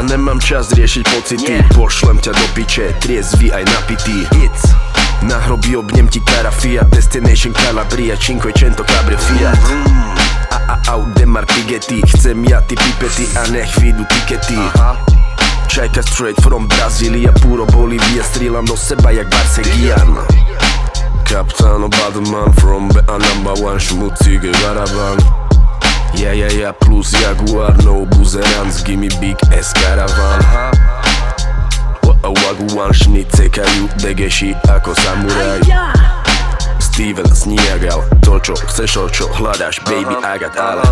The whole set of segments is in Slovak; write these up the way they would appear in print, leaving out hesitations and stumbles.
A nemám čas riešiť pocity, pošlem ťa do piče, triezvy aj napitý. Na hroby obnem ti Carafia, Destination Calabria, 500 Cabrio Fiat. Audemars Piguetti, chcem ja ty pipety a nech vyjdu tikety. Čajka straight from Brazília, puro Bolívia, strieľam do seba jak Barsegian. Capitano Badman from BA number one, šmucíge Garavan. Ja plus Jaguar, no buzerans, gimme big S Caravan. Wagwan šnicekajú degeši ako samuraj. Steven Sniagal, to čo chceš, to čo hľadaš, baby I got ale.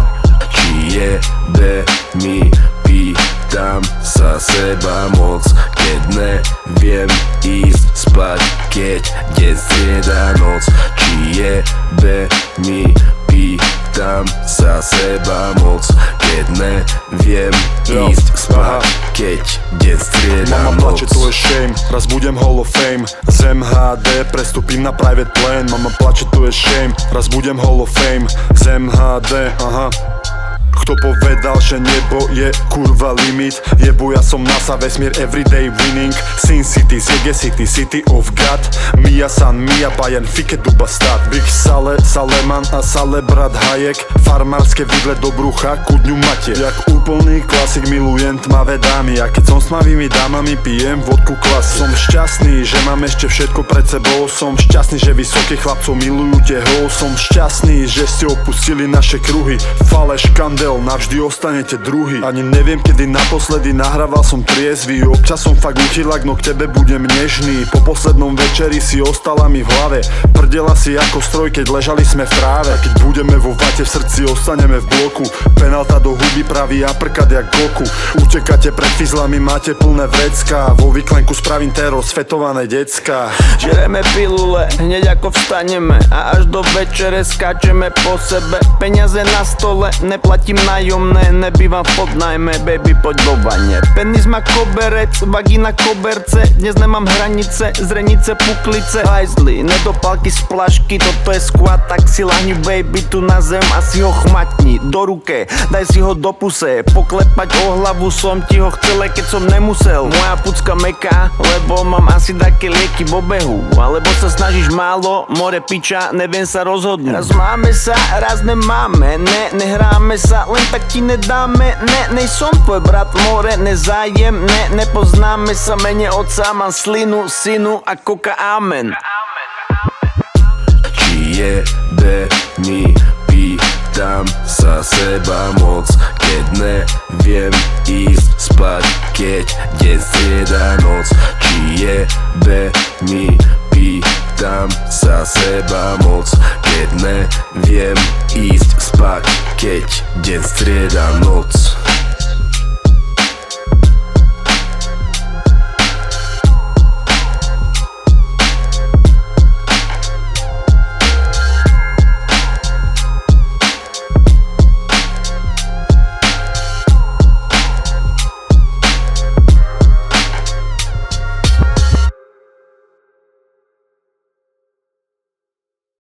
Či jebe mi, pýtam sa seba moc, keď neviem ísť spať, keď deň strieda noc. Či jebe mi, pýtam sa seba moc, keď neviem ísť spať, keď deň strieda noc. Mama plače, to je shame, raz budem Hall of Fame. Z MHD prestúpim na private plane. Mama plače, to je shame, raz budem Hall of Fame. Z MHD, aha. Kto povedal, že nebo je kurva limit? Jebo, ja som NASA, vesmír, everyday winning. Sin City, Siege City, City of God. Mia San, Mia Bayern, Fike Duba Stad. Big Sale, Saleman a Sale brat Hayek. Farmárske vidle do brucha, ku dňu máte. Jak úplný klasik, milujem tmavé dámy. A keď som s tmavými dámami, pijem vodku klasy. Som šťastný, že mám ešte všetko pred sebou. Som šťastný, že vysokých chlapcov milujú tehou. Som šťastný, že ste opustili naše kruhy. Faleš, kandel, navždy ostanete druhý. Ani neviem, kedy naposledy nahrával som triezvy. Občas som fakt uchylák, no k tebe budem nežný. Po poslednom večeri si ostala mi v hlave. Prdela si ako stroj, keď ležali sme v tráve. A keď budeme vo vate, v srdci ostaneme v bloku. Penalta do huby, pravý aprkat jak Goku. Utekáte pred fizlami, máte plné vrecká. Vo výklenku spravím teror, svetované decka. Žereme pilule, hneď ako vstaneme. A až do večere skáčeme po sebe. Peniaze na stole, neplatím nájomné, nebývam v podnajme, baby poď do vane. Penis má koberec, vagina koberce, dnes nemám hranice, zrenice, puklice, hajzly, nedopálky z plašky, toto je squat, tak si lahni baby tu na zem a si ho chmatni do ruke, daj si ho do puse, poklepať o hlavu som ti ho chcel, keď som nemusel. Moja pucka meká, lebo mám asi také lieky v obehu, alebo sa snažíš málo, more piča, neviem sa rozhodnúť. Raz máme sa, raz nemáme, nehráme sa, len tak ti nedáme, nejsom tvoj brat, more, nezájem, nepoznáme sa, mene otca, mám slinu, synu a koka, amen. Či jebe mi, pýtam sa seba moc, keď neviem ísť spať, keď deň strieda noc. Či jebe mi, pýtam sa seba moc, keď neviem ísť spať, keď deň strieda noc.